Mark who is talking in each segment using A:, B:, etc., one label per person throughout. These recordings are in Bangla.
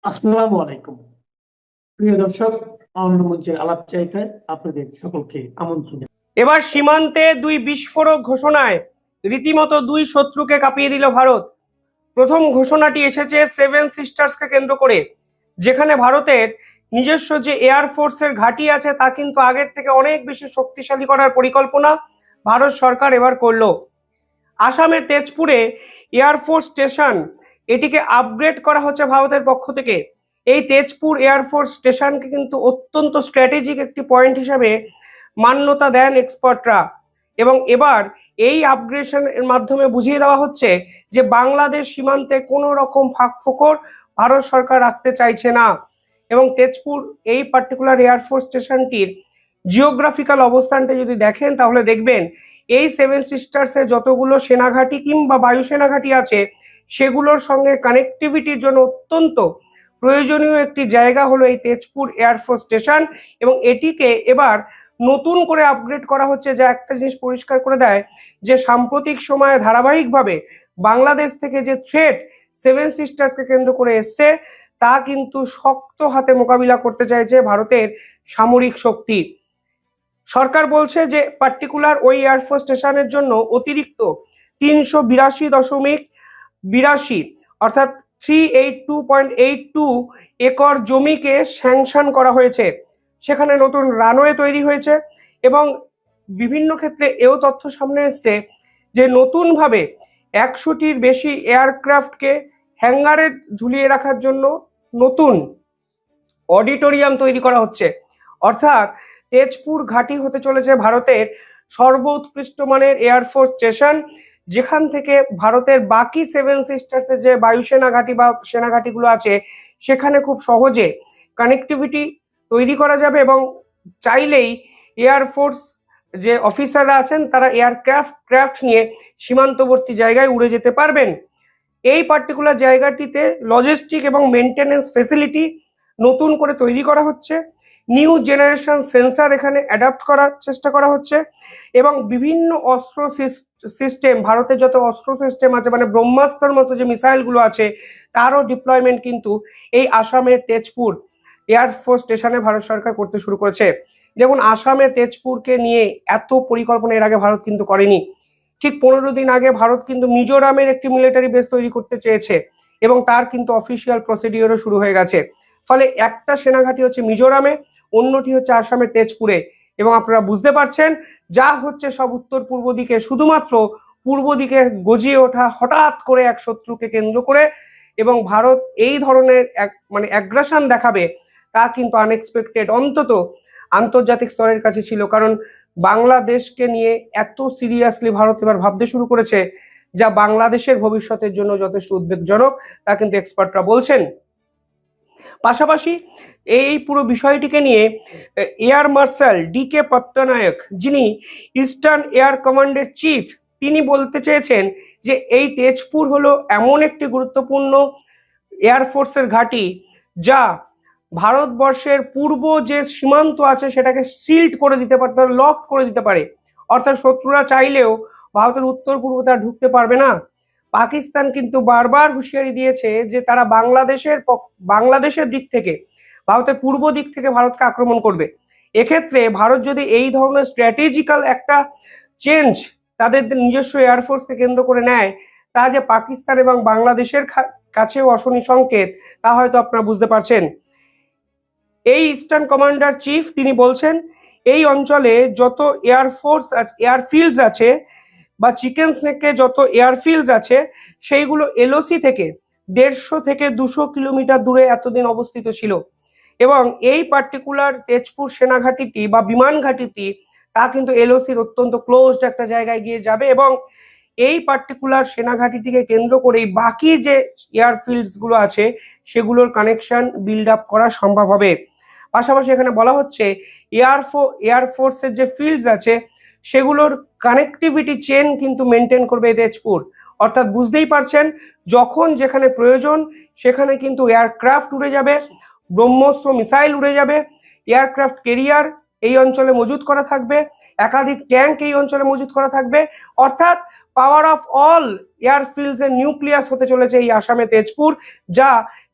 A: আসসালামু আলাইকুম। প্রিয় দর্শক, অন্য মঞ্চের আলাপচারিতায় আপনাদের সকলকে আমন্ত্রণ।
B: এবার সীমান্তে দুই বিস্ফোরক ঘোষণায় রীতিমতো দুই শত্রুকে কাঁপিয়ে দিল ভারত। প্রথম ঘোষণাটি এসেছে সেভেন সিস্টার্সকে কেন্দ্র করে, যেখানে ভারতের নিজস্ব যে এয়ারফোর্সের ঘাঁটি আছে তা কিন্তু আগের থেকে অনেক বেশি শক্তিশালী করার পরিকল্পনা ভারত সরকার এবার করলো। আসামের তেজপুরে এয়ারফোর্স স্টেশন, এটিকে আপগ্রেড করা হচ্ছে ভারতের পক্ষ থেকে। এই তেজপুর এয়ারফোর্স স্টেশনকে কিন্তু অত্যন্ত স্ট্র্যাটেজিক একটি পয়েন্ট হিসেবে মান্যতা দেন এক্সপার্টরা। এবং এবার এই আপগ্রেডেশনের মাধ্যমে বুঝিয়ে দেওয়া হচ্ছে যে বাংলাদেশ সীমান্তে কোনো রকম ফাঁকফোকর ভারত সরকার রাখতে চাইছে না। এবং তেজপুর এই পার্টিকুলার এয়ারফোর্স স্টেশনটির জিওগ্রাফিক্যাল অবস্থানটা যদি দেখেন তাহলে দেখবেন এই সেভেন সিস্টার্সে যতগুলো সেনাঘাঁটি কিংবা বায়ু সেনাঘাঁটি আছে সেগুলোর সঙ্গে কানেক্টিভিটির জন্য অত্যন্ত প্রয়োজনীয় একটি জায়গা হলো এই তেজপুর এয়ারফোর্স স্টেশন। এবং এটিকে এবার নতুন করে আপগ্রেড করা হচ্ছে, যা একটা জিনিস পরিষ্কার করে দেয় যে সাম্প্রতিক সময়ে ধারাবাহিকভাবে বাংলাদেশ থেকে যে থ্রেট সেভেন সিস্টার্সকে কেন্দ্র করে এসছে তা কিন্তু শক্ত হাতে মোকাবিলা করতে চাইছে ভারতের সামরিক শক্তি। সরকার বলছে যে পার্টিকুলার ওই এয়ারফোর্স স্টেশনের জন্য অতিরিক্ত 382.82 অর্থাৎ 382.82 একর জমিকে স্যাংশন করা হয়েছে। সেখানে নতুন রানওয়ে তৈরি হয়েছে এবং বিভিন্ন ক্ষেত্রে এও তথ্য সামনে এসছে যে নতুনভাবে 100টির বেশি এয়ারক্রাফটকে হ্যাঙ্গারে ঝুলিয়ে রাখার জন্য নতুন অডিটোরিয়াম তৈরি করা হচ্ছে। অর্থাৎ তেজপুর ঘাঁটি হতে চলেছে ভারতের সর্বোৎকৃষ্ট মানের এয়ারফোর্স স্টেশন, যেখান থেকে ভারতের বাকি সেভেন সিস্টার্সের যে বায়ুসেনা ঘাঁটি বা সেনা ঘাঁটিগুলো আছে সেখানে খুব সহজে কানেক্টিভিটি তৈরি করা যাবে এবং চাইলেই এয়ারফোর্স যে অফিসাররা আছেন তারা ক্রাফট নিয়ে সীমান্তবর্তী জায়গায় উড়ে যেতে পারবেন। এই পার্টিকুলার জায়গাটিতে লজিস্টিক এবং মেনটেনেন্স ফেসিলিটি নতুন করে তৈরি করা হচ্ছে, নিউ জেনারেশন সেন্সার এখানে অ্যাডাপ্ট করার চেষ্টা করা হচ্ছে এবং বিভিন্ন অস্ত্র সিস্টেম, ভারতের যত অস্ত্র সিস্টেম আছে মানে ব্রহ্মাস্ত্রের মতো যে মিসাইলগুলো আছে তারও ডিপ্লয়মেন্ট কিন্তু এই আসামের তেজপুর এয়ারফোর্স স্টেশনে ভারত সরকার করতে শুরু করেছে। দেখুন, আসামের তেজপুরকে নিয়ে এত পরিকল্পনা এর আগে ভারত কিন্তু করেনি। ঠিক 15 দিন আগে ভারত কিন্তু মিজোরামের একটি মিলিটারি বেস তৈরি করতে চেয়েছে এবং তার কিন্তু অফিসিয়াল প্রসিডিওরও শুরু হয়ে গেছে। ফলে একটা সেনাঘাঁটি হচ্ছে মিজোরামে, অন্যটি হচ্ছে আসামের তেজপুরে। এবং আপনারা বুঝতে পারছেন যা হচ্ছে সব উত্তর পূর্ব দিকে, শুধুমাত্র পূর্ব দিকে গজিয়ে ওঠা হঠাৎ করে এক শত্রুকে কেন্দ্র করে। এবং ভারত এই ধরনের অ্যাগ্রাসন দেখাবে তা কিন্তু আনএক্সপেক্টেড, অন্তত আন্তর্জাতিক স্তরের কাছে ছিল। কারণ বাংলাদেশকে নিয়ে এত সিরিয়াসলি ভারত এবার ভাবতে শুরু করেছে, যা বাংলাদেশের ভবিষ্যতের জন্য যথেষ্ট উদ্বেগজনক, তা কিন্তু এক্সপার্টরা বলছেন। পাশাপাশি এই পুরো বিষয়টিকে নিয়ে এয়ার মার্শাল ডি.কে পট্টনায়ক, যিনি ইস্টার্ন এয়ার কমান্ডের চিফ, তিনি বলতে চেয়েছেন যে এই তেজপুর হলো এমন একটি গুরুত্বপূর্ণ এয়ারফোর্সের ঘাঁটি যা ভারতবর্ষের পূর্ব যে সীমান্ত আছে সেটাকে সিল্ড করে দিতে পারে, লক করে দিতে পারে। অর্থাৎ শত্রুরা চাইলেও ভারতের উত্তর পূর্ব তারা ঢুকতে পারবে না। পাকিস্তান কিন্তু বারবার হুঁশিয়ারি দিয়েছে যে তারা বাংলাদেশের দিক থেকে, ভারতের পূর্ব দিক থেকে ভারতকে আক্রমণ করবে। এক্ষেত্রে ভারত যদি এই ধরনের স্ট্র্যাটেজিক্যাল একটা চেঞ্জ তাদের নিজস্ব এয়ারফোর্সকে কেন্দ্র করে নেয়, তা যে পাকিস্তান এবং বাংলাদেশের কাছেও অশনি সংকেত, তা হয়তো আপনারা বুঝতে পারছেন। এই ইস্টার্ন কমান্ডার চিফ তিনি বলছেন এই অঞ্চলে যত এয়ারফিল্ডস আছে বা চিকেন স্নেকে যত এয়ারফিল্ডস আছে সেইগুলো এলওসি থেকে 150 থেকে 200 কিলোমিটার দূরে এতদিন অবস্থিত ছিল। এবং এই পার্টিকুলার তেজপুর সেনাঘাঁটিটি বা বিমান ঘাঁটিটি তা কিন্তু এলওসির অত্যন্ত ক্লোজড একটা জায়গায় গিয়ে যাবে এবং এই পার্টিকুলার সেনাঘাঁটিটিকে কেন্দ্র করেই বাকি যে এয়ারফিল্ডস গুলো আছে সেগুলোর কানেকশন বিল্ড আপ করা সম্ভব হবে। পাশাপাশি এখানে বলা হচ্ছে এয়ারফোর্সের যে ফিল্ডস আছে সেগুলোর কানেক্টিভিটি চেন কিন্তু মেনটেন করবে তেজপুর। অর্থাৎ বুঝতেই পারছেন, যখন যেখানে প্রয়োজন সেখানে কিন্তু এয়ারক্রাফট উড়ে যাবে, ব্রহ্মস্ত্র মিসাইল উড়ে যাবে, এয়ারক্রাফট কেরিয়ার এই অঞ্চলে মজুত করা থাকবে, একাধিক ট্যাঙ্ক এই অঞ্চলে মজুত করা থাকবে। অর্থাৎ পাওয়ার অফ অল এয়ারফিল্ডস এর নিউক্লিয়াস হতে চলেছে এই আসামে তেজপুর, যা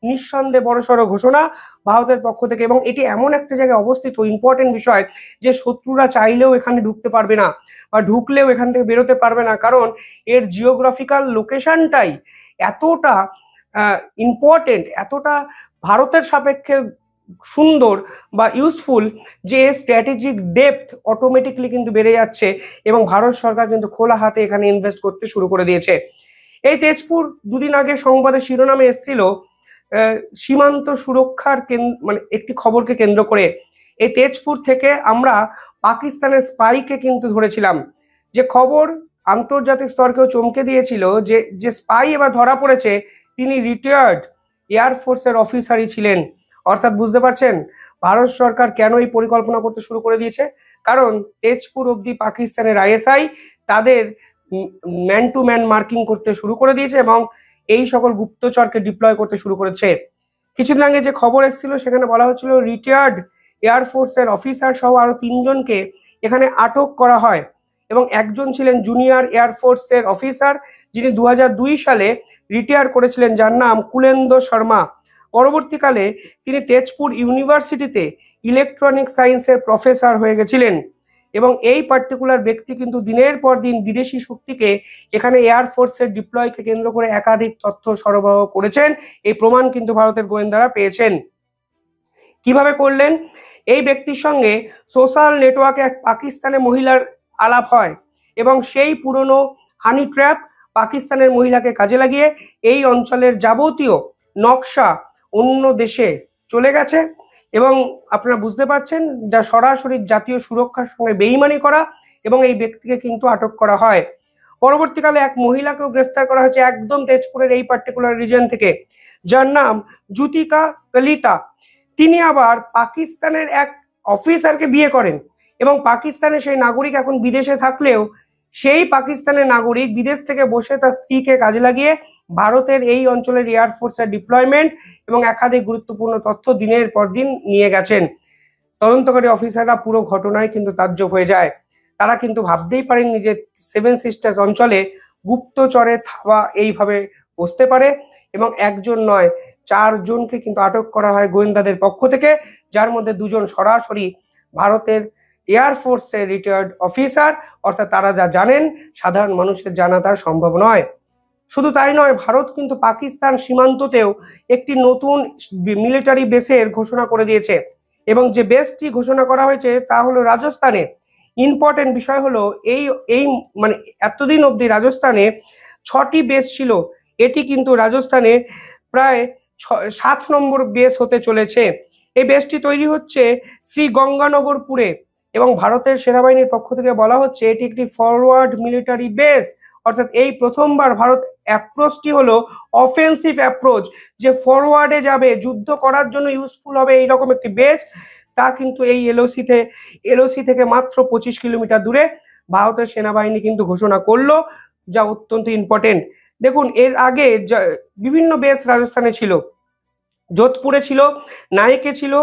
B: নিঃসন্দেহে বড়সড় ঘোষণা ভারতের পক্ষ থেকে। এবং এটি এমন একটা জায়গায় অবস্থিত, ইম্পর্টেন্ট বিষয়, যে শত্রুরা চাইলেও এখানে ঢুকতে পারবে না, বা ঢুকলেও এখান থেকে বেরোতে পারবে না, কারণ এর জিওগ্রাফিক্যাল লোকেশনটাই এতটা ইম্পর্টেন্ট, এতটা ভারতের সাপেক্ষে সুন্দর বা ইউজফুল, যে স্ট্র্যাটেজিক ডেপথ অটোমেটিকলি কিন্তু বেড়ে যাচ্ছে এবং ভারত সরকার কিন্তু খোলা হাতে এখানে ইনভেস্ট করতে শুরু করে দিয়েছে। এই তেজপুর দুদিন আগে সংবাদের শিরোনামে এসেছিল সীমান্ত সুরক্ষার মানে একটি খবরকে কেন্দ্র করে। এই তেজপুর থেকে আমরা পাকিস্তানের স্পাইকে কিন্তু ধরেছিলাম, যে খবর আন্তর্জাতিক স্তরকেও চমকে দিয়েছিল, যে স্পাই এবার ধরা পড়েছে তিনি রিটায়ার্ড এয়ারফোর্সের অফিসারই ছিলেন। অর্থাৎ বুঝতে পারছেন ভারত সরকার কেন এই পরিকল্পনা করতে শুরু করে দিয়েছে, কারণ তেজপুর অবধি পাকিস্তানের আইএসআই তাদের ম্যান টু ম্যান মার্কিং করতে শুরু করে দিয়েছে এবং এই সকল গুপ্তচরকে ডিপ্লয় করতে শুরু করেছে। কিছুদিন আগে যে খবর এসেছিল সেখানে বলা হচ্ছিল রিটায়ার্ড এয়ারফোর্সের অফিসার সহ আরো 3 জনকে এখানে আটক করা হয়, এবং একজন ছিলেন জুনিয়র এয়ারফোর্সের অফিসার যিনি 2002 সালে রিটায়ার করেছিলেন, যার নাম কুলেন্দ্র শর্মা। পরবর্তীকালে তিনি তেজপুর ইউনিভার্সিটিতে ইলেকট্রনিক সায়েন্সের প্রফেসর হয়ে গেছিলেন, এবং এই পার্টিকুলার ব্যক্তি কিন্তু দিনের পর দিন বিদেশি শক্তিকে এখানে এয়ারফোর্সের ডিপ্লয়কে কেন্দ্র করে একাধিক তথ্য সরবরাহ করেছেন। এই প্রমাণ কিন্তু ভারতের গোয়েন্দারা পেয়েছেন। কিভাবে করলেন? এই ব্যক্তির সঙ্গে সোশ্যাল নেটওয়ার্কে এক পাকিস্তানের মহিলার আলাপ হয়, এবং সেই পুরনো হানি ট্র্যাপ পাকিস্তানের মহিলাকে কাজে লাগিয়ে এই অঞ্চলের যাবতীয় নকশা অন্য দেশে চলে গেছে, এবং আপনারা বুঝতে পারছেন যা সরাসরি জাতীয় সুরক্ষার সঙ্গে বেইমানি করা, এবং এই ব্যক্তিকে কিন্তু আটক করা হয়। পরবর্তীকালে এক মহিলাকেও গ্রেফতার করা হয়েছে একদম তেজপুরের এই পার্টিকুলার রিজন থেকে, যার নাম জ্যোতিকা কলিতা। তিনি আবার পাকিস্তানের এক অফিসারকে বিয়ে করেন, এবং পাকিস্তানের সেই নাগরিক এখন বিদেশে থাকলেও সেই পাকিস্তানের নাগরিক বিদেশ থেকে বসে তার স্ত্রীকে কাজে লাগিয়ে ভারতের এই অঞ্চলের এয়ারফোর্সের ডিপ্লয়মেন্ট এবং একাধিক গুরুত্বপূর্ণ তথ্য দিনের পর দিন নিয়ে গেছেন। তদন্তকারী অফিসাররা পুরো ঘটনায় কিন্তু তাজ্জব হয়ে যায়। তারা কিন্তু ভাবতেই পারেননি যে 7 সিস্টার্স অঞ্চলে গুপ্তচরে থাবা এইভাবে বসতে পারে, এবং একজন নয় 4 জনকে কিন্তু আটক করা হয় গোয়েন্দাদের পক্ষ থেকে, যার মধ্যে 2 জন সরাসরি ভারতের এয়ারফোর্সের রিটায়ার্ড অফিসার, অর্থাৎ তারা যা জানেন সাধারণ মানুষের জানা তা সম্ভব নয়। শুধু তাই নয়, ভারত কিন্তু পাকিস্তান সীমান্ততেও একটি নতুন মিলিটারি বেসের ঘোষণা করে দিয়েছে, এবং যে বেসটি ঘোষণা করা হয়েছে তা হলো রাজস্থানে। ইম্পর্টেন্ট বিষয় হলো এই এই মানে এতদিন অবধি রাজস্থানে 6টি বেস ছিল, এটি কিন্তু রাজস্থানে প্রায় 7 নম্বর বেস হতে চলেছে। এই বেসটি তৈরি হচ্ছে শ্রী গঙ্গানগরপুরে, এবং ভারতের সেনাবাহিনীর পক্ষ থেকে বলা হচ্ছে এটি একটি ফরওয়ার্ড মিলিটারি বেস, অর্থাৎ এই প্রথমবার ভারত অ্যাপ্রোচটি হলো অফেন্সিভ অ্যাপ্রোচ, যে ফরওয়ার্ডে যাবে, যুদ্ধ করার জন্য ইউজফুল হবে এইরকম একটি বেস। তা কিন্তু এই এলওসি থেকে মাত্র 25 কিলোমিটার দূরে ভারতের সেনাবাহিনী কিন্তু ঘোষণা করলো, যা অত্যন্ত ইম্পর্টেন্ট। দেখুন, এর আগে বিভিন্ন বেস রাজস্থানে ছিল, যোধপুরে ছিল, নাইকে ছিল,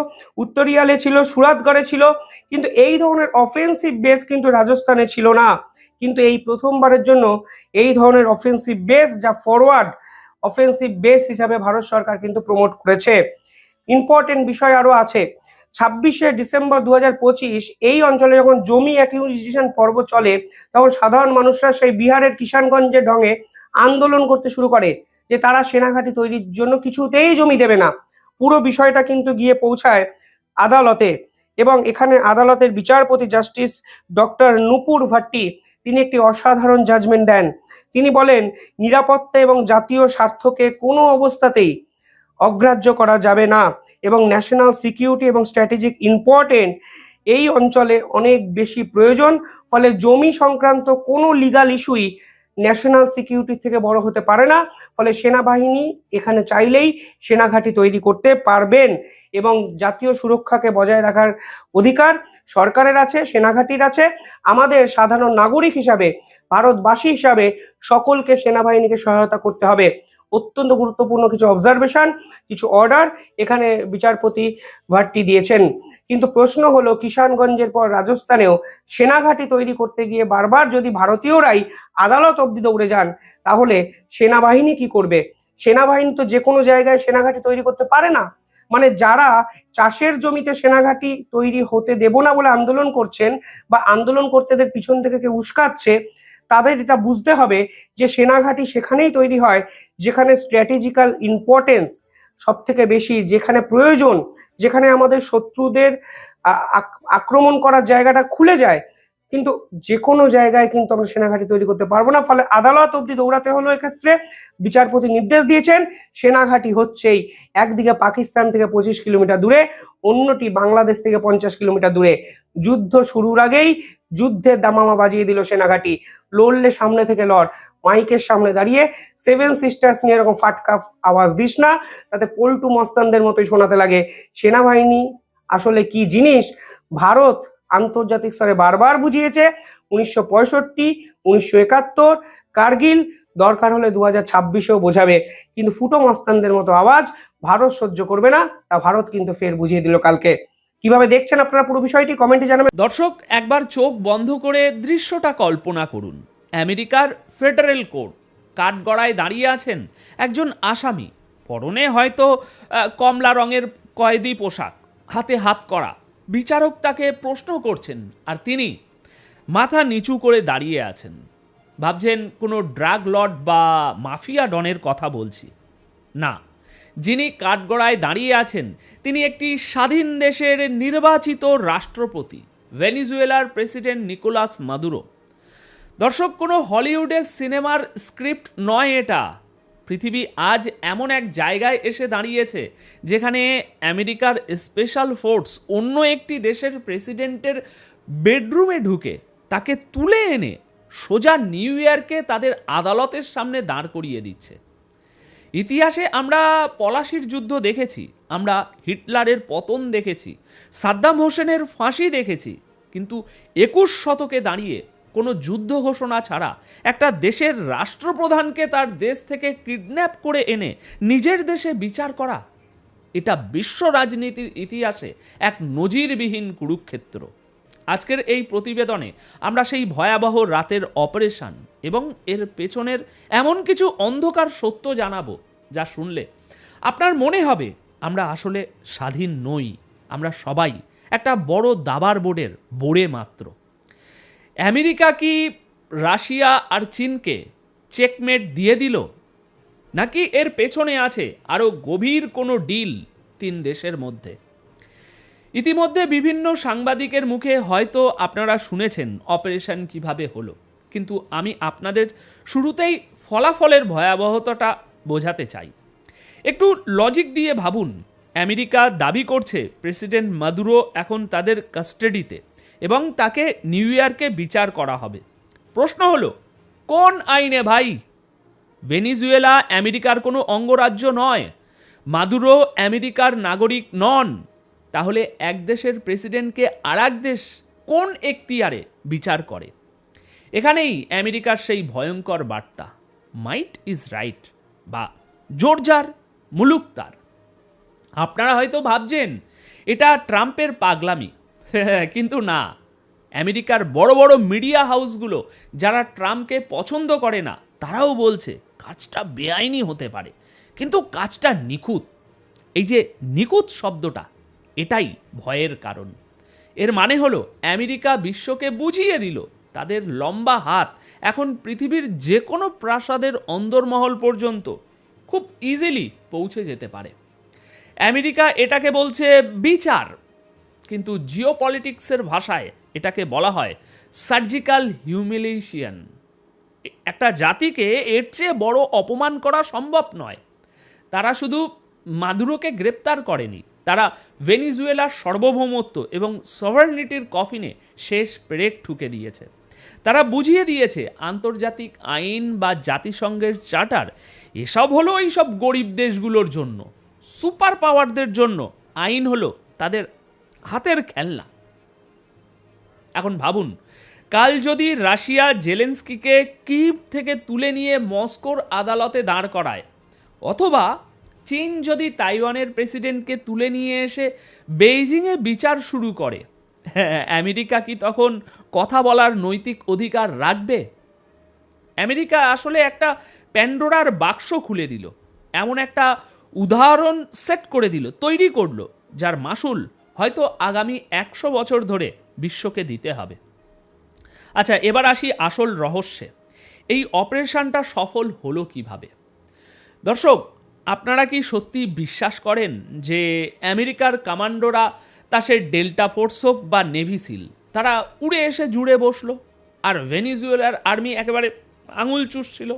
B: উত্তরিয়ালে ছিল, সুরাতগড়ে ছিল, কিন্তু এই ধরনের অফেন্সিভ বেস কিন্তু রাজস্থানে ছিল না। কিন্তু এই প্রথমবারের জন্য এই ধরনের অফেন্সিভ বেস, যা ফরওয়ার্ড অফেন্সিভ বেস হিসাবে ভারত সরকার কিন্তু প্রমোট করেছে। ইম্পর্টেন্ট বিষয় আরো আছে। 26শে ডিসেম্বর 2025 এই অঞ্চলে যখন জমি অ্যাকুইজিশন পর্ব চলে, তখন সাধারণ মানুষরা সেই বিহারের কিষানগঞ্জের ঢঙে আন্দোলন করতে শুরু করে যে তারা সেনাঘাঁটি তৈরির জন্য কিছুতেই জমি দেবে না। পুরো বিষয়টা কিন্তু গিয়ে পৌঁছায় আদালতে, এবং এখানে আদালতের বিচারপতি জাস্টিস ডক্টর নুপুর ভাট্টি তিনি একটি অসাধারণ জাজমেন্ট দেন। তিনি বলেন, নিরাপত্তা এবং জাতীয় স্বার্থকে কোনো অবস্থাতেই অগ্রাহ্য করা যাবে না, এবং ন্যাশনাল সিকিউরিটি এবং স্ট্র্যাটেজিক ইম্পর্টেন্ট এই অঞ্চলে অনেক বেশি প্রয়োজন। ফলে জমি সংক্রান্ত কোনো লিগাল ইস্যুই ন্যাশনাল সিকিউরিটি থেকে বড় হতে পারে না। ফলে সেনাবাহিনী এখানে চাইলেই সেনাঘাঁটি তৈরি করতে পারবেন, এবং জাতীয় সুরক্ষাকে বজায় রাখার অধিকার সরকারের আছে, সেনাঘাঁটির আছে। আমাদের সাধারণ নাগরিক হিসাবে, ভারতবাসী হিসাবে সকলকে সেনাবাহিনীকে সহায়তা করতে হবে। অত্যন্ত গুরুত্বপূর্ণ কিছু অবজারভেশন, কিছু অর্ডার এখানে বিচারপতি ভাট্টি দিয়েছেন। কিন্তু প্রশ্ন হলো, কিষানগঞ্জের পর রাজস্থানেও সেনাঘাঁটি তৈরি করতে গিয়ে বারবার যদি ভারতীয়রাই আদালত অবধি দৌড়ে যান, তাহলে সেনাবাহিনী কি করবে? সেনাবাহিনী তো যে কোনো জায়গায় সেনাঘাঁটি তৈরি করতে পারে না। মানে যারা চাষের জমিতে সেনাঘাঁটি তৈরি হতে দেব না বলে আন্দোলন করছেন বা আন্দোলন করতে এদের পিছন থেকে কেউ উস্কাচ্ছে, তাদের এটা বুঝতে হবে যে সেনাঘাঁটি সেখানেই তৈরি হয় যেখানে স্ট্র্যাটেজিক্যাল ইম্পর্টেন্স সব থেকে বেশি, যেখানে প্রয়োজন, যেখানে আমাদের শত্রুদের আক্রমণ করার জায়গাটা খুলে যায়। কিন্তু যে কোনো জায়গায় কিন্তু আমরা সেনাঘাঁটি তৈরি করতে পারবো না, ফলে আদালত অব্দি দৌড়াতে হলো। এক্ষেত্রে বিচারপতি নির্দেশ দিয়েছেন সেনাঘাঁটি হচ্ছেই একদিকে পাকিস্তান থেকে 25 কিলোমিটার দূরে, অন্যটি বাংলাদেশ থেকে 50 কিলোমিটার দূরে। যুদ্ধ শুরুর আগেই যুদ্ধের দামামা বাজিয়ে দিল সেনাঘাঁটি। লড়লে সামনে থেকে লড়, মাইকের সামনে দাঁড়িয়ে 7 সিস্টার্স নিয়ে এরকম ফাটকা আওয়াজ দিস না, তাতে পল্টু মস্তানদের মতোই শোনাতে লাগে। সেনাবাহিনী আসলে কি জিনিস ভারত আন্তর্জাতিক স্তরে বারবার বুঝিয়েছে। 1965, 1971, কার্গিল, দরকার হলে 2026-এও বোঝাবে, কিন্তু ফুটো মস্তানদের মতো আওয়াজ ভারত সহ্য করবে না। তা ভারত কিন্তু ফের বুঝিয়ে দিল কালকে। কিভাবে দেখছেন আপনারা পুরো বিষয়টি কমেন্টে জানাবেন।
C: দর্শক, একবার চোখ বন্ধ করে দৃশ্যটা কল্পনা করুন। আমেরিকার ফেডারেল কোর্ট, কাঠগড়ায় দাঁড়িয়ে আছেন একজন আসামি, পরনে হয়তো কমলা রঙের কয়েদি পোশাক, হাতে হাত করা। বিচারক তাকে প্রশ্ন করছেন আর তিনি মাথা নিচু করে দাঁড়িয়ে আছেন। ভাবছেন কোনো ড্রাগ লর্ড বা মাফিয়া ডনের কথা বলছি না। যিনি কাঠগড়ায় দাঁড়িয়ে আছেন তিনি একটি স্বাধীন দেশের নির্বাচিত রাষ্ট্রপতি, ভেনিজুয়েলার প্রেসিডেন্ট নিকোলাস মাদুরো। দর্শক, কোনো হলিউডের সিনেমার স্ক্রিপ্ট নয় এটা। পৃথিবী আজ এমন এক জায়গায় এসে দাঁড়িয়েছে যেখানে আমেরিকার স্পেশাল ফোর্স অন্য একটি দেশের প্রেসিডেন্টের বেডরুমে ঢুকে তাকে তুলে এনে সোজা নিউ ইয়র্কে তাদের আদালতের সামনে দাঁড় করিয়ে দিচ্ছে। ইতিহাসে আমরা পলাশির যুদ্ধ দেখেছি, আমরা হিটলারের পতন দেখেছি, সাদ্দাম হোসেনের ফাঁসি দেখেছি, কিন্তু 21 শতকে দাঁড়িয়ে কোনো যুদ্ধ ঘোষণা ছাড়া একটা দেশের রাষ্ট্রপ্রধানকে তার দেশ থেকে কিডন্যাপ করে এনে নিজের দেশে বিচার করা, এটা বিশ্ব রাজনীতির ইতিহাসে এক নজিরবিহীন কুরুক্ষেত্র। আজকের এই প্রতিবেদনে আমরা সেই ভয়াবহ রাতের অপারেশন এবং এর পেছনের এমন কিছু অন্ধকার সত্য জানাবো যা শুনলে আপনার মনে হবে আমরা আসলে স্বাধীন নই, আমরা সবাই একটা বড় দাবার বোর্ডের বোড়ে মাত্র। আমেরিকা কি রাশিয়া আর চীনকে চেকমেট দিয়ে দিল, নাকি এর পেছনে আছে আরও গভীর কোনো ডিল 3 দেশের মধ্যে? ইতিমধ্যে বিভিন্ন সাংবাদিকের মুখে হয়তো আপনারা শুনেছেন অপারেশন কিভাবে হলো, কিন্তু আমি আপনাদের শুরুতেই ফলাফলের ভয়াবহতাটা বোঝাতে চাই। একটু লজিক দিয়ে ভাবুন। আমেরিকা দাবি করছে প্রেসিডেন্ট মাদুরো এখন তাদের কাস্টাডিতে এবং তাকে নিউ ইয়র্কে বিচার করা হবে। প্রশ্ন হলো, কোন আইনে ভাই? ভেনিজুয়েলা আমেরিকার কোনো অঙ্গরাজ্য নয়, মাদুরো আমেরিকার নাগরিক নন। তাহলে এক দেশের প্রেসিডেন্টকে আর এক দেশ কোন এখতিয়ারে বিচার করে? এখানেই আমেরিকার সেই ভয়ঙ্কর বার্তা, মাইট ইজ রাইট বা জোর যার মুলুক তার। আপনারা হয়তো ভাবছেন এটা ট্রাম্পের পাগলামি, কিন্তু না। আমেরিকার বড় বড় মিডিয়া হাউসগুলো যারা ট্রাম্পকে পছন্দ করে না তারাও বলছে কাজটা বেআইনি হতে পারে, কিন্তু কাজটা নিখুঁত। এই যে নিখুঁত শব্দটা, এটাই ভয়ের কারণ। এর মানে হলো আমেরিকা বিশ্বকে বুঝিয়ে দিল তাদের লম্বা হাত এখন পৃথিবীর যে কোনো প্রাসাদের অন্দরমহল পর্যন্ত খুব ইজিলি পৌঁছে যেতে পারে। আমেরিকা এটাকে বলছে বিচার, কিন্তু জিওপলিটিক্সের ভাষায় এটাকে বলা হয় সার্জিক্যাল হিউমিলিয়েশন। একটা জাতিকে এর চেয়ে বড় অপমান করা সম্ভব নয়। তারা শুধু মাদুরোকে গ্রেপ্তার করেনি, তারা ভেনিজুয়েলার সার্বভৌমত্ব এবং সভারেনিটির কফিনে শেষ পেরেক ঠুকে দিয়েছে। তারা বুঝিয়ে দিয়েছে আন্তর্জাতিক আইন বা জাতিসংঘের চার্টার এসব হলো এইসব গরিব দেশগুলোর জন্য, সুপার পাওয়ারদের জন্য আইন হলো তাদের হাতের খেলনা। এখন ভাবুন, কাল যদি রাশিয়া জেলেন্সকিকে কিভ থেকে তুলে নিয়ে মস্কোর আদালতে দাঁড় করায়, অথবা চীন যদি তাইওয়ানের প্রেসিডেন্টকে তুলে নিয়ে এসে বেইজিংয়ে বিচার শুরু করে, আমেরিকা কি তখন কথা বলার নৈতিক অধিকার রাখবে? আমেরিকা আসলে একটা প্যান্ডোরার বাক্স খুলে দিল। এমন একটা উদাহরণ সেট করে দিল, তৈরি করলো, যার মাসুল হয়তো আগামী 100 বছর ধরে বিশ্বকে দিতে হবে। আচ্ছা, এবার আসি আসল রহস্যে। এই অপারেশনটা সফল হলো কিভাবে? দর্শক, আপনারা কি সত্যি বিশ্বাস করেন যে আমেরিকার কমান্ডোরা, তা সে ডেল্টা ফোর্স হোক বা নেভি সিল, তারা উড়ে এসে জুড়ে বসলো আর ভেনিজুয়েলার আর্মি একেবারে আঙুল চুষছিল?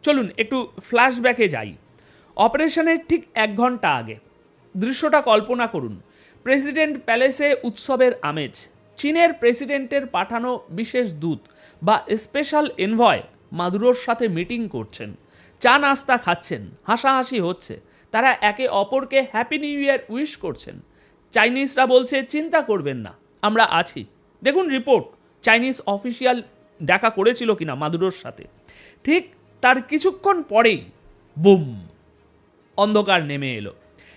C: চলুন একটু ফ্ল্যাশব্যাকে যাই। অপারেশনের ঠিক 1 ঘন্টা আগে দৃশ্যটা কল্পনা করুন। প্রেসিডেন্ট প্যালেসে উৎসবের আমেজ। চীনের প্রেসিডেন্টের পাঠানো বিশেষ দূত বা স্পেশাল এনভয় মাদুরোর সাথে মিটিং করছেন, চা নাস্তা খাচ্ছেন, হাসাহাসি হচ্ছে, তারা একে অপরকে হ্যাপি নিউ ইয়ার উইশ করছেন। চাইনিজরা বলছে চিন্তা করবেন না, আমরা আছি। দেখুন রিপোর্ট, চাইনিজ অফিসিয়াল দেখা করেছিল কিনা মাদুরোর সাথে। ঠিক তার কিছুক্ষণ পরেই বুম, অন্ধকার নেমে এলো।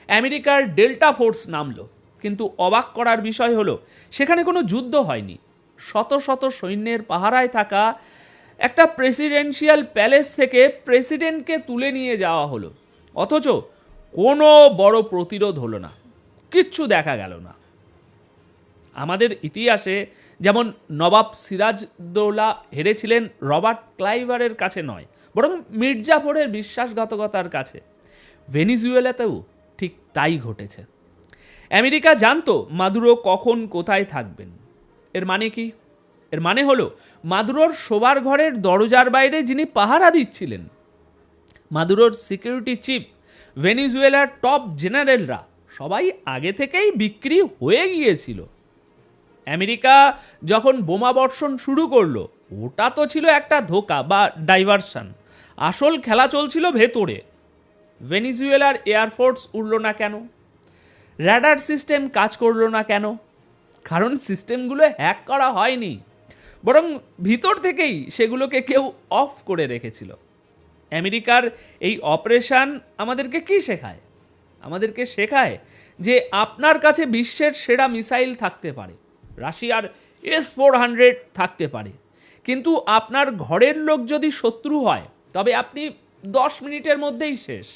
C: আমেরিকার ডেল্টা ফোর্স নামলো, কিন্তু অবাক করার বিষয় হলো সেখানে কোনো যুদ্ধ হয়নি। শত শত সৈন্যের পাহারায় থাকা একটা প্রেসিডেন্সিয়াল প্যালেস থেকে প্রেসিডেন্টকে তুলে নিয়ে যাওয়া হলো, অথচ কোনো বড় প্রতিরোধ হলো না, কিচ্ছু দেখা গেল না। আমাদের ইতিহাসে যেমন নবাব সিরাজদৌলা হেরেছিলেন রবার্ট ক্লাইভারের কাছে নয়, বরং মির্জাফরের বিশ্বাসঘাতকতার কাছে, ভেনিজুয়েলাতেও ঠিক তাই ঘটেছে। আমেরিকা জানতো মাদুরো কখন কোথায় থাকবেন। এর মানে কি? এর মানে হলো মাদুরোর শোবার ঘরের দরজার বাইরে যিনি পাহারা দিচ্ছিলেন, মাদুরোর সিকিউরিটি চিফ, ভেনিজুয়েলার টপ জেনারেলরা সবাই আগে থেকেই বিক্রি হয়ে গিয়েছিল। আমেরিকা যখন বোমা বর্ষণ শুরু করলো, ওটা তো ছিল একটা ধোঁকা বা ডাইভারশন। আসল খেলা চলছিল ভেতরে। ভেনিজুয়েলার এয়ারফোর্স উড়ল না কেন? র্যাডার সিস্টেম কাজ করলো না কেন? কারণ সিস্টেমগুলো হ্যাক করা হয়নি, বরং ভিতর থেকেই সেগুলোকে কেউ অফ করে রেখেছিল। আমেরিকার এই অপারেশন আমাদেরকে কি শেখায়? আমাদেরকে শেখায় যে আপনার কাছে বিশ্বের সেরা মিসাইল থাকতে পারে, রাশিয়ার S-400 থাকতে পারে, কিন্তু আপনার ঘরের লোক যদি শত্রু হয় তবে আপনি 10 মিনিটের মধ্যেই শেষ।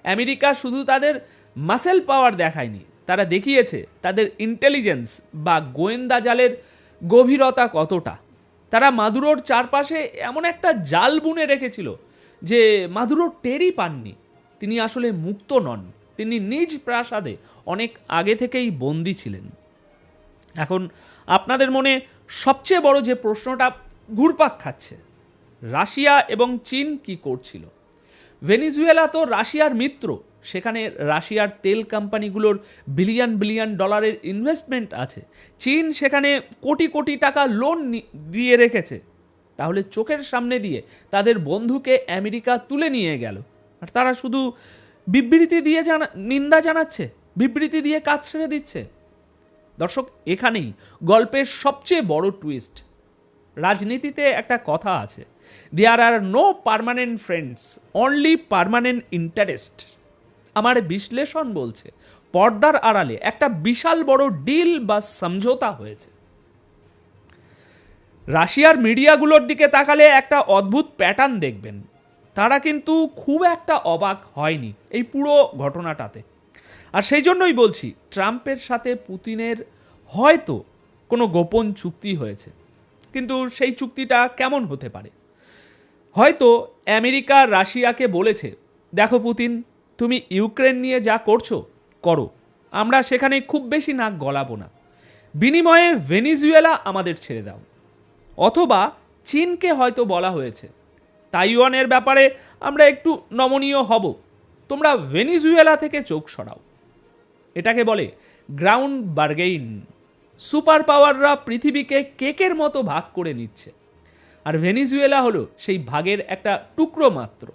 C: আমেরিকা শুধু তাদের মাসেল পাওয়ার দেখায়নি, তারা দেখিয়েছে তাদের ইন্টেলিজেন্স বা গোয়েন্দা জালের গভীরতা কতটা। তারা মাদুরোর চারপাশে এমন একটা জাল বুনে রেখেছিল যে মাদুরো টেরই পাননি তিনি আসলে মুক্ত নন, তিনি নিজ প্রাসাদে অনেক আগে থেকেই বন্দী ছিলেন। এখন আপনাদের মনে সবচেয়ে বড় যে প্রশ্নটা ঘুরপাক খাচ্ছে, রাশিয়া এবং চীন কি করছিল? ভেনিজুয়েলা তো রাশিয়ার মিত্র, সেখানে রাশিয়ার তেল কোম্পানিগুলোর বিলিয়ন বিলিয়ন ডলারের ইনভেস্টমেন্ট আছে। চীন সেখানে কোটি কোটি টাকা লোন দিয়ে রেখেছে। তাহলে চোখের সামনে দিয়ে তাদের বন্ধুকে আমেরিকা তুলে নিয়ে গেল, আর তারা শুধু বিবৃতি দিয়ে নিন্দা জানাচ্ছে, বিবৃতি দিয়ে কাজ ছেড়ে দিচ্ছে। দর্শক, এখানেই গল্পের সবচেয়ে বড় টুইস্ট। রাজনীতিতে একটা কথা আছে, there are no permanent friends, only permanent interest. আমার বিশ্লেষণ বলছে পর্দার আড়ালে একটা বিশাল বড় ডিল বা সমঝোতা হয়েছে। রাশিয়ার মিডিয়াগুলোর দিকে তাকালে একটা অদ্ভুত প্যাটার্ন দেখবেন। তারা কিন্তু খুব একটা অবাক হয়নি এই পুরো ঘটনাটাতে। আর সেই জন্যই বলছি, ট্রাম্পের সাথে পুতিনের হয়তো কোনো গোপন চুক্তি হয়েছে, কিন্তু সেই চুক্তিটা কেমন হতে পারে? হয়তো আমেরিকা রাশিয়াকে বলেছে, দেখো পুতিন, তুমি ইউক্রেন নিয়ে যা করছো করো, আমরা সেখানে খুব বেশি নাক গলাবো না, বিনিময়ে ভেনিজুয়েলা আমাদের ছেড়ে দাও। অথবা চীনকে হয়তো বলা হয়েছে, তাইওয়ানের ব্যাপারে আমরা একটু নমনীয় হব, তোমরা ভেনিজুয়েলা থেকে চোখ সরাও। এটাকে বলে গ্রাউন্ড বার্গেইন। সুপার পাওয়াররা পৃথিবীকে কেকের মতো ভাগ করে নিচ্ছে, আর ভেনিজুয়েলা হলো সেই ভাগের একটা টুকরো মাত্র।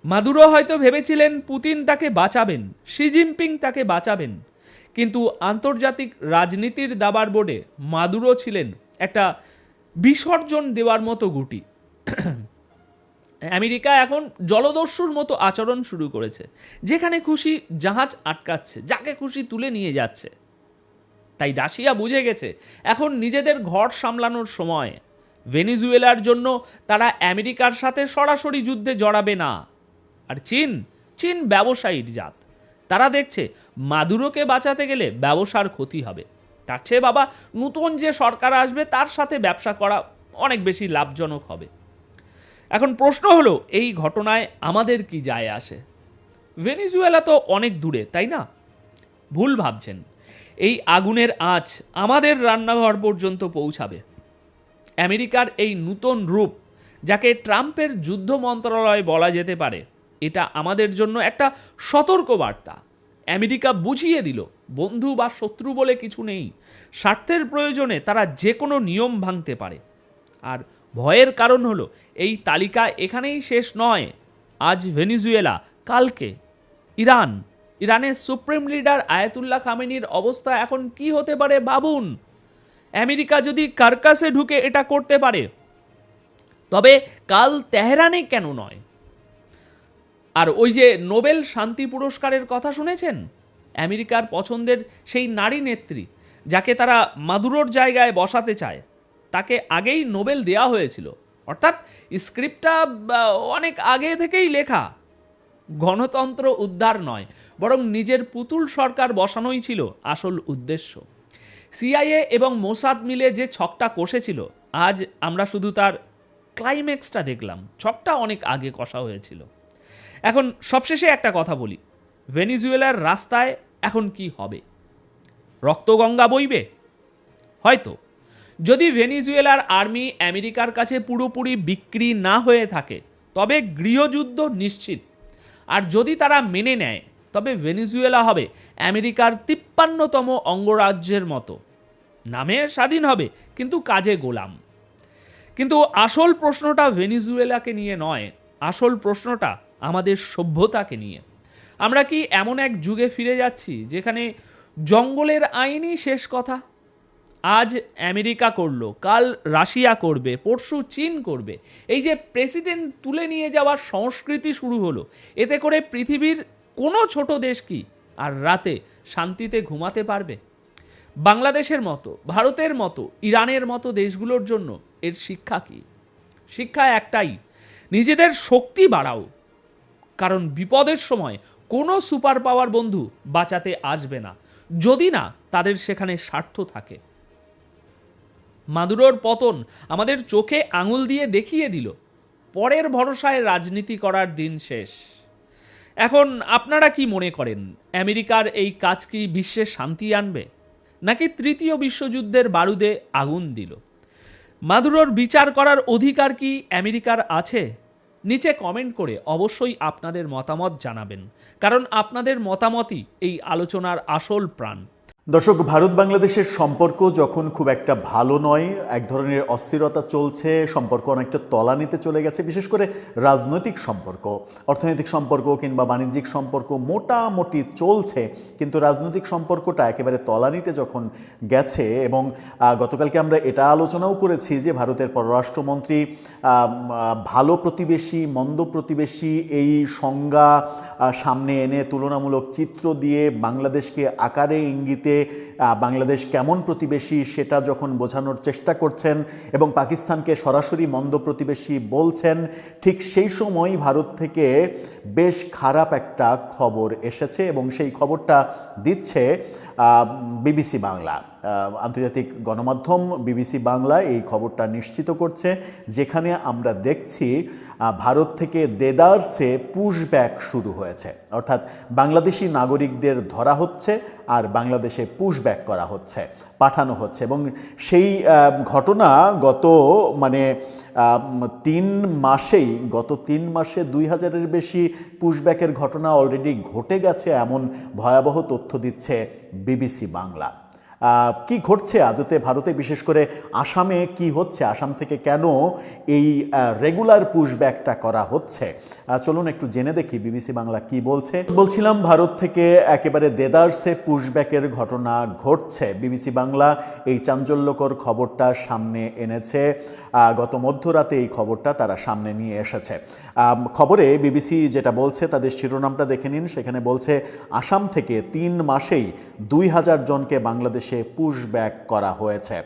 C: মাদুরো হয়তো ভেবেছিলেন পুতিন তাকে বাঁচাবেন, শি জিনপিং তাকে বাঁচাবেন, কিন্তু আন্তর্জাতিক রাজনীতির দাবার বোর্ডে মাদুরো ছিলেন একটা বিসর্জন দেওয়ার মতো গুটি। আমেরিকা এখন জলদস্যুর মতো আচরণ শুরু করেছে, যেখানে খুশি জাহাজ আটকাচ্ছে, যাকে খুশি তুলে নিয়ে যাচ্ছে। তাই রাশিয়া বুঝে গেছে এখন নিজেদের ঘর সামলানোর সময়। ভেনিজুয়েলার জন্য তারা আমেরিকার সাথে সরাসরি যুদ্ধে জড়াবে না, আর চীন চীন ব্যবসায়ীর জাত। তারা দেখছে মাদুরোকে বাঁচাতে গেলে ব্যবসার ক্ষতি হবে, তার চেয়ে বাবা নতুন যে সরকার আসবে তার সাথে ব্যবসা করা অনেক বেশি লাভজনক হবে। এখন প্রশ্ন হলো, এই ঘটনায় আমাদের কি যায় আসে? ভেনিজুয়েলা তো অনেক দূরে, তাই না? ভুল ভাবছেন। এই আগুনের আঁচ আমাদের রান্নাঘর পর্যন্ত পৌঁছাবে। আমেরিকার এই নতুন রূপ, যাকে ট্রাম্পের যুদ্ধ মন্ত্রণালয় বলা যেতে পারে, এটা আমাদের জন্য একটা সতর্ক বার্তা। আমেরিকা বুঝিয়ে দিল বন্ধু বা শত্রু বলে কিছু নেই, স্বার্থের প্রয়োজনে তারা যে কোনো নিয়ম ভাঙতে পারে। আর ভয়ের কারণ হলো, এই তালিকা এখানেই শেষ নয়। আজ ভেনিজুয়েলা, কালকে ইরান। ইরানের সুপ্রিম লিডার আয়াতুল্লাহ খামেনির অবস্থা এখন কি হতে পারে ভাবুন। আমেরিকা যদি কার্কাসে ঢুকে এটা করতে পারে, তবে কাল তেহরানে কেন নয়? আর ওই যে নোবেল শান্তি পুরস্কারের কথা শুনেছেন, আমেরিকার পছন্দের সেই নারী নেত্রী, যাকে তারা মাদুরোর জায়গায় বসাতে চায়, তাকে আগেই নোবেল দেওয়া হয়েছিল। অর্থাৎ স্ক্রিপ্টটা অনেক আগে থেকেই লেখা। গণতন্ত্র উদ্ধার নয়, বরং নিজের পুতুল সরকার বসানোই ছিল আসল উদ্দেশ্য। সিআইএ এবং মোসাদ মিলে যে ছকটা কষেছিল, আজ আমরা শুধু তার ক্লাইম্যাক্সটা দেখলাম। ছকটা অনেক আগে কষা হয়েছিল। এখন সবশেষে একটা কথা বলি, ভেনিজুয়েলার রাস্তায় এখন কি হবে? রক্তগঙ্গা বইবে? হয়তো। যদি ভেনিজুয়েলার আর্মি আমেরিকার কাছে পুরোপুরি বিক্রি না হয়ে থাকে, তবে গৃহযুদ্ধ নিশ্চিত। আর যদি তারা মেনে নেয়, তবে ভেনিজুয়েলা হবে আমেরিকার 53তম অঙ্গরাজ্যের মতো। নামে স্বাধীন হবে, কিন্তু কাজে গোলাম। কিন্তু আসল প্রশ্নটা ভেনিজুয়েলাকে নিয়ে নয়, আসল প্রশ্নটা আমাদের সভ্যতাকে নিয়ে। আমরা কি এমন এক যুগে ফিরে যাচ্ছি যেখানে জঙ্গলের আইনই শেষ কথা? আজ আমেরিকা করলো, কাল রাশিয়া করবে, পরশু চীন করবে। এই যে প্রেসিডেন্ট তুলে নিয়ে যাওয়ার সংস্কৃতি শুরু হলো, এতে করে পৃথিবীর কোনো ছোট দেশ কি আর রাতে শান্তিতে ঘুমাতে পারবে? বাংলাদেশের মতো, ভারতের মতো, ইরানের মতো দেশগুলোর জন্য এর শিক্ষা কি? শিক্ষা একটাই, নিজেদের শক্তি বাড়াও। কারণ বিপদের সময় কোনো সুপার পাওয়ার বন্ধু বাঁচাতে আসবে না, যদি না তাদের সেখানে স্বার্থ থাকে। মাদুরোর পতন আমাদের চোখে আঙুল দিয়ে দেখিয়ে দিল, পরের ভরসায় রাজনীতি করার দিন শেষ। এখন আপনারা কি মনে করেন, আমেরিকার এই কাজ কি বিশ্বে শান্তি আনবে, নাকি তৃতীয় বিশ্বযুদ্ধের বারুদে আগুন দিল? মাদুরোর বিচার করার অধিকার কি আমেরিকার আছে? নিচে কমেন্ট করে অবশ্যই আপনাদের মতামত জানাবেন, কারণ আপনাদের মতামতই এই আলোচনার আসল প্রাণ।
D: দর্শক, ভারত বাংলাদেশের সম্পর্ক যখন খুব একটা ভালো নয়, এক ধরনের অস্থিরতা চলছে, সম্পর্ক অনেকটা তলানিতে চলে গেছে, বিশেষ করে রাজনৈতিক সম্পর্ক, অর্থনৈতিক সম্পর্ক কিংবা বাণিজ্যিক সম্পর্ক মোটামুটি চলছে, কিন্তু রাজনৈতিক সম্পর্কটা একেবারে তলানিতে যখন গেছে, এবং গতকালকে আমরা এটা আলোচনাও করেছি যে ভারতের পররাষ্ট্রমন্ত্রী ভালো প্রতিবেশী, মন্দ প্রতিবেশী এই সংজ্ঞা সামনে এনে তুলনামূলক চিত্র দিয়ে বাংলাদেশকে আকারে ইঙ্গিতে বাংলাদেশ কেমন প্রতিবেশী সেটা যখন বোঝানোর চেষ্টা করছেন এবং পাকিস্তানকে সরাসরি মন্দ প্রতিবেশী বলছেন, ঠিক সেই সময় ভারত থেকে বেশ খারাপ একটা খবর এসেছে এবং সেই খবরটা দিচ্ছে বিবিসি বাংলা। আন্তর্জাতিক গণমাধ্যম বিবিসি বাংলা এই খবরটা নিশ্চিত করছে, যেখানে আমরা দেখছি ভারত থেকে দেদারসে পুশব্যাক শুরু হয়েছে, অর্থাৎ বাংলাদেশি নাগরিকদের ধরা হচ্ছে আর বাংলাদেশে পুশব্যাক করা হচ্ছে, পাঠানো হচ্ছে। এবং সেই ঘটনা গত 3 মাসে 2000-এর বেশি পুশব্যাকের ঘটনা অলরেডি ঘটে গেছে, এমন ভয়াবহ তথ্য দিচ্ছে বিবিসি বাংলা। কি ঘটছে আদতে ভারতে, বিশেষ করে আসামে কি হচ্ছে, আসাম থেকে কেন এই রেগুলার পুশব্যাকটা করা হচ্ছে, চলুন একটু জেনে দেখি বিবিসি বাংলা কি বলছে। বলছিলাম ভারত থেকে একেবারে দেদারসে পুশব্যাকের ঘটনা ঘটছে। বিবিসি বাংলা এই চাঞ্চল্যকর খবরটা সামনে এনেছে, গত মধ্যরাতে এই খবরটা তারা সামনে নিয়ে এসেছে। খবরে বিবিসি যেটা বলছে, তাদের শিরোনামটা দেখে নিন, সেখানে বলছে আসাম থেকে 3 মাসেই 2000 জনকে বাংলাদেশে পুশব্যাক করা হয়েছে।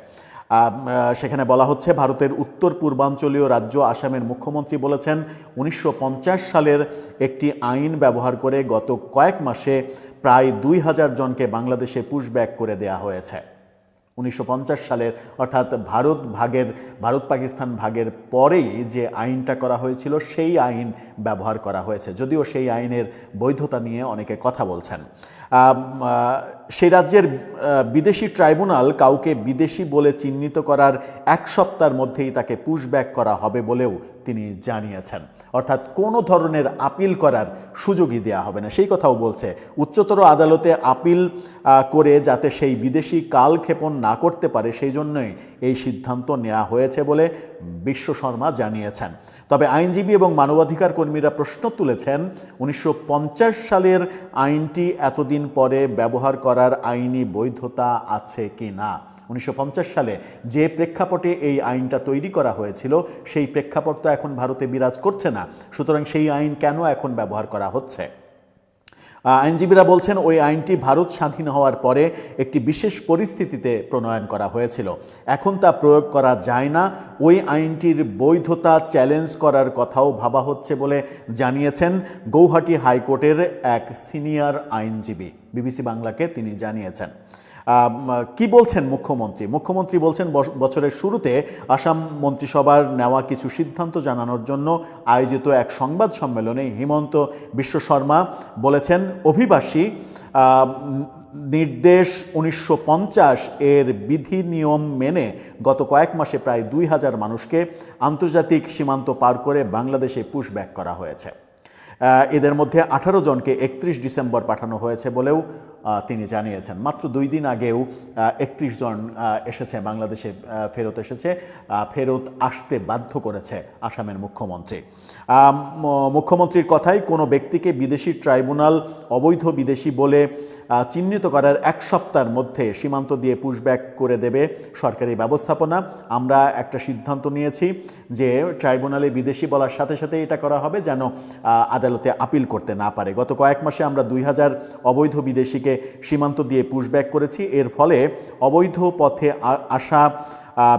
D: সেখানে বলা হচ্ছে, ভারতের উত্তর পূর্বাঞ্চলীয় রাজ্য আসামের মুখ্যমন্ত্রী বলেছেন 1950 সালের একটি আইন ব্যবহার করে গত কয়েক মাসে প্রায় 2000 জনকে বাংলাদেশে পুশব্যাক করে দেয়া হয়েছে। 1950 সালের অর্থাৎ ভারত পাকিস্তান ভাগের পরেই যে আইনটা করা হয়েছিল সেই আইন ব্যবহার করা হয়েছে, যদিও সেই আইনের বৈধতা নিয়ে অনেকে কথা বলছেন। সেই রাজ্যের বিদেশি ট্রাইব্যুনাল কাউকে বিদেশি বলে চিহ্নিত করার 1 সপ্তাহের মধ্যেই তাকে পুশব্যাক করা হবে বলেও তিনি জানিয়েছেন। অর্থাৎ কোনো ধরনের আপিল করার সুযোগই দেওয়া হবে না, সেই কথাও বলছে। উচ্চতর আদালতে আপিল করে যাতে সেই বিদেশি কালক্ষেপণ না করতে পারে সেই জন্যই এই সিদ্ধান্ত নেওয়া হয়েছে বলে বিশ্ব শর্মা জানিয়েছেন। তবে আইনজীবী এবং মানবাধিকার কর্মীরা প্রশ্ন তুলেছেন, 1950 সালের আইনটি এতদিন পরে ব্যবহার করার আইনি বৈধতা আছে কি না। 1950 সালে যে প্রেক্ষাপটে এই আইনটা তৈরি করা হয়েছিল সেই প্রেক্ষাপট তো এখন ভারতে বিরাজ করছে না, সুতরাং সেই আইন কেন এখন ব্যবহার করা হচ্ছে? আইনজীবীরা বলছেন ওই আইনটি ভারত স্বাধীন হওয়ার পরে একটি বিশেষ পরিস্থিতিতে প্রণয়ন করা হয়েছিল, এখন তা প্রয়োগ করা যায় না। ওই আইনটির বৈধতা চ্যালেঞ্জ করার কথাও ভাবা হচ্ছে বলে জানিয়েছেন গৌহাটি হাইকোর্টের এক সিনিয়র আইনজীবী, বিবিসি বাংলাকে তিনি জানিয়েছেন। কি বলছেন মুখ্যমন্ত্রী বলছেন, বছরের শুরুতে আসাম মন্ত্রিসভার নেওয়া কিছু সিদ্ধান্ত জানানোর জন্য আয়োজিত এক সংবাদ সম্মেলনে হিমন্ত বিশ্ব শর্মা বলেছেন, অভিবাসী নির্দেশ 1950 এর বিধি নিয়ম মেনে গত কয়েক মাসে প্রায় 2000 মানুষকে আন্তর্জাতিক সীমান্ত পার করে বাংলাদেশে পুশব্যাক করা হয়েছে। এদের মধ্যে 18 জনকে 31 ডিসেম্বর পাঠানো হয়েছে বলেও তিনি জানিয়েছেন। মাত্র 2 দিন আগেও 31 জন এসেছে, বাংলাদেশে ফেরত আসতে বাধ্য করেছে আসামের মুখ্যমন্ত্রী। মুখ্যমন্ত্রীর কথাই, কোনো ব্যক্তিকে বিদেশি ট্রাইব্যুনাল অবৈধ বিদেশি বলে চিহ্নিত করার 1 সপ্তাহের মধ্যে সীমান্ত দিয়ে পুশব্যাক করে দেবে সরকারি ব্যবস্থাপনা। আমরা একটা সিদ্ধান্ত নিয়েছি যে ট্রাইব্যুনালে বিদেশি বলার সাথে সাথে এটা করা হবে যেন আদালতে আপিল করতে না পারে। গত কয়েক মাসে আমরা 2000 অবৈধ বিদেশিকে সীমান্ত দিয়ে পুশব্যাক করেছি। এর ফলে অবৈধ পথে আসা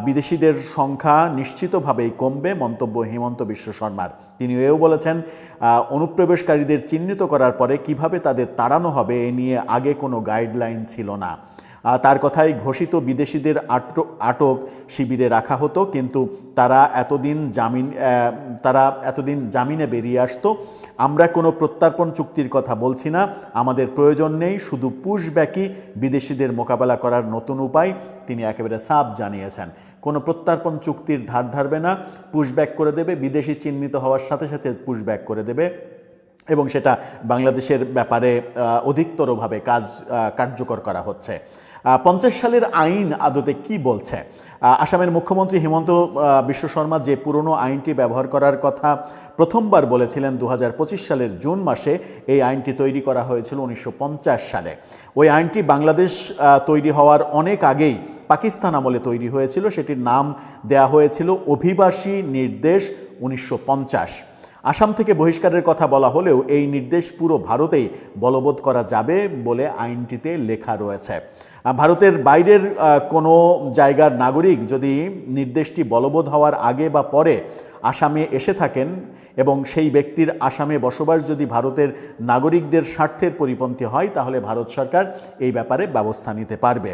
D: বিদেশিদের সংখ্যা নিশ্চিতভাবেই কমবে, মন্তব্য হিমন্ত বিশ্ব শর্মার। তিনি এও বলেছেন, অনুপ্রবেশকারীদের চিহ্নিত করার পরে কিভাবে তাদের তাড়ানো হবে এ নিয়ে আগে কোনো গাইডলাইন ছিল না। তার কথাই, ঘোষিত বিদেশিদের আটক শিবিরে রাখা হতো, কিন্তু তারা এতদিন জামিনে বেরিয়ে আসতো। আমরা কোনো প্রত্যর্পণ চুক্তির কথা বলছি না, আমাদের প্রয়োজন নেই, শুধু পুশব্যাকই বিদেশিদের মোকাবেলা করার নতুন উপায়, তিনি একেবারে সাফ জানিয়েছেন। কোনো প্রত্যর্পণ চুক্তির ধার ধারবে না, পুশব্যাক করে দেবে, বিদেশি চিহ্নিত হওয়ার সাথে সাথে পুশব্যাক করে দেবে, এবং সেটা বাংলাদেশের ব্যাপারে অধিকতরভাবে কার্যকর করা হচ্ছে। 50 সালের আইন আদতে কি বলছে? আসামের মুখ্যমন্ত্রী হিমন্ত বিশ্ব শর্মা যে পুরনো আইনটি ব্যবহার করার কথা প্রথমবার বলেছিলেন 2025 সালের জুন মাসে, এই আইনটি তৈরি করা হয়েছিল 1950 সালে। ওই আইনটি বাংলাদেশ তৈরি হওয়ার অনেক আগেই পাকিস্তান আমলে তৈরি হয়েছিল, সেটির নাম দেয়া হয়েছিল অভিবাসী নির্দেশ 1950। আসাম থেকে বহিষ্কারের কথা বলা হলেও এই নির্দেশ পুরো ভারতেই বলবৎ করা যাবে বলে আইনটিতে লেখা রয়েছে। ভারতের বাইরের কোনো জায়গার নাগরিক যদি নির্দেশটি বলবৎ হওয়ার আগে বা পরে আসামে এসে থাকেন এবং সেই ব্যক্তির আসামে বসবাস যদি ভারতের নাগরিকদের স্বার্থের পরিপন্থী হয়, তাহলে ভারত সরকার এই ব্যাপারে ব্যবস্থা নিতে পারবে।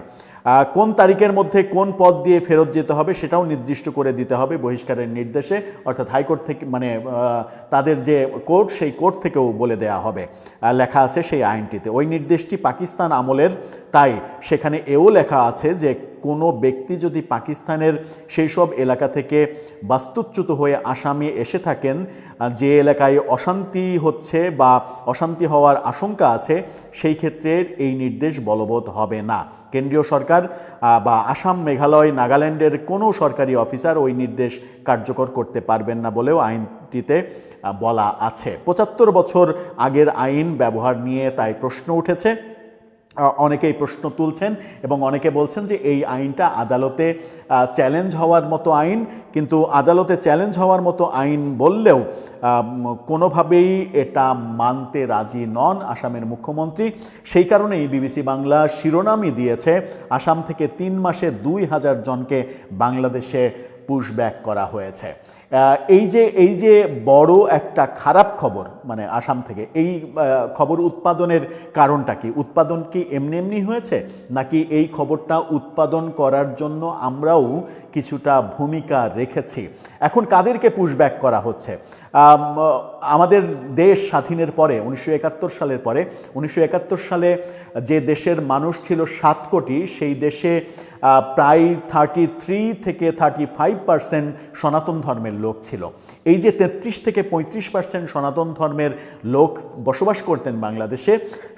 D: কোন তারিখের মধ্যে কোন পথ দিয়ে ফেরত যেতে হবে সেটাও নির্দিষ্ট করে দিতে হবে বহিষ্কারের নির্দেশে, অর্থাৎ হাইকোর্ট থেকে, তাদের যে কোর্ট, সেই কোর্ট থেকেও বলে দেয়া হবে, লেখা আছে সেই আইনটিতে। ওই নির্দেশটি পাকিস্তান আমলের, তাই সেখানে এও লেখা আছে যে কোনো ব্যক্তি যদি পাকিস্তানের সেই সব এলাকা থেকে বাস্তুচ্যুত হয়ে আসামে এসে থাকেন, যে এলাকায় অশান্তি হচ্ছে বা অশান্তি হওয়ার আশঙ্কা আছে, সেই ক্ষেত্রে এই নির্দেশ বলবৎ হবে না। কেন্দ্রীয় সরকার বা আসাম, মেঘালয়, নাগাল্যান্ডের কোনো সরকারি অফিসার ওই নির্দেশ কার্যকর করতে পারবেন না বলেও আইনটিতে বলা আছে। 75 বছর আগের আইন ব্যবহার নিয়ে তাই প্রশ্ন উঠেছে। অনেকেই প্রশ্ন তুলছেন এবং অনেকে বলছেন যে এই আইনটা আদালতে চ্যালেঞ্জ হওয়ার মতো আইন, কিন্তু আদালতে চ্যালেঞ্জ হওয়ার মতো আইন বললেও কোনোভাবেই এটা মানতে রাজি নন আসামের মুখ্যমন্ত্রী। সেই কারণেই বিবিসি বাংলা শিরোনামই দিয়েছে, আসাম থেকে 3 মাসে 2000 জনকে বাংলাদেশে পুশব্যাক করা হয়েছে। এই যে বড় একটা খারাপ খবর, মানে আসাম থেকে এই খবর উৎপাদনের কারণটা কি? উৎপাদন কি এমনি এমনি হয়েছে, নাকি এই খবরটা উৎপাদন করার জন্য আমরাও কিছুটা ভূমিকা রেখেছি? এখন কাদেরকে পুশব্যাক করা হচ্ছে? আমাদের দেশ স্বাধীনের পরে 1971 সালের পরে 1971 সালে যে দেশের মানুষ ছিল 7 কোটি, সেই দেশে প্রায় 33 থেকে 35% সনাতন ধর্মের লোক ছিল। এই যে 33 থেকে 35% সনাতন ধর্মের লোক বসবাস করতেন বাংলাদেশে,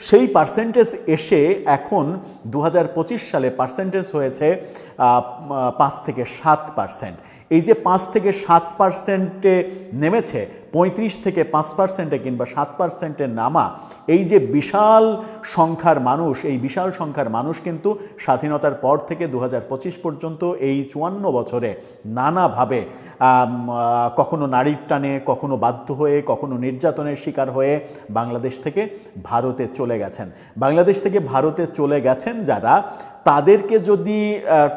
D: সেই পার্সেন্টেজ এসে এখন 2025 সালে পার্সেন্টেজ হয়েছে 5 থেকে 7%। এই যে 5 থেকে 7%-এ নেমেছে, 35 থেকে 5%-এ কিংবা 7%-এ নামা এই যে বিশাল সংখ্যার মানুষ, এই বিশাল সংখ্যার মানুষ কিন্তু স্বাধীনতার পর থেকে 2025 পর্যন্ত এই 54 বছরে নানাভাবে কখনো নারীর টানে, কখনো বাধ্য হয়ে, কখনো নির্যাতনের শিকার হয়ে বাংলাদেশ থেকে ভারতে চলে গেছেন। বাংলাদেশ থেকে ভারতে চলে গেছেন যারা, তাদেরকে যদি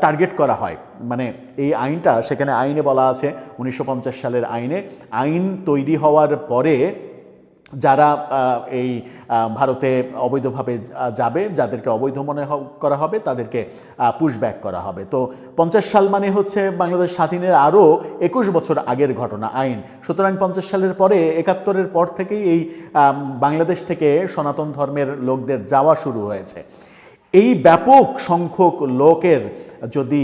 D: টার্গেট করা হয়, মানে এই আইনটা, সেখানে আইনে বলা আছে 1950 সালের আইন তৈরি হওয়ার পরে যারা এই ভারতে অবৈধভাবে যাবে, যাদেরকে অবৈধ মনে করা হবে, তাদেরকে পুশব্যাক করা হবে। তো 50 সাল মানে হচ্ছে বাংলাদেশ স্বাধীনের আরও 21 বছর আগের ঘটনা আইন। সুতরাং 50 সালের পরে 71-এর পর থেকেই এই বাংলাদেশ থেকে সনাতন ধর্মের লোকদের যাওয়া শুরু হয়েছে। এই ব্যাপক সংখ্যক লোকের যদি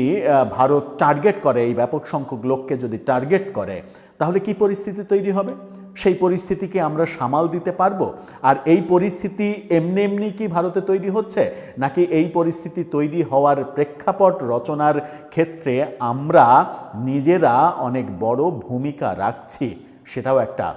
D: ভারত টার্গেট করে, এই ব্যাপক সংখ্যক লোককে যদি টার্গেট করে, তাহলে কি পরিস্থিতি তৈরি হবে? সেই পরিস্থিতিকে আমরা সামাল দিতে পারবো? আর এই পরিস্থিতি এমনি এমনি কি ভারতে তৈরি হচ্ছে, নাকি এই পরিস্থিতি তৈরি হওয়ার প্রেক্ষাপট রচনার ক্ষেত্রে আমরা নিজেরা অনেক বড় ভূমিকা রাখছি? সেটাও একটা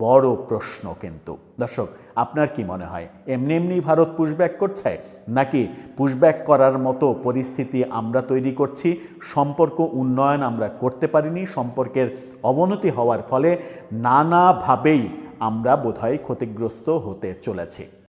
D: বড় প্রশ্ন। কিন্তু দর্শক, আপনার কি মনে হয়, এমনি এমনি ভারত পুশব্যাক করছে, নাকি পুশব্যাক করার মতো পরিস্থিতি আমরা তৈরি করছি? সম্পর্ক উন্নয়ন আমরা করতে পারিনি, সম্পর্কের অবনতি হওয়ার ফলে নানাভাবেই আমরা বোধহয় ক্ষতিগ্রস্ত হতে চলেছি।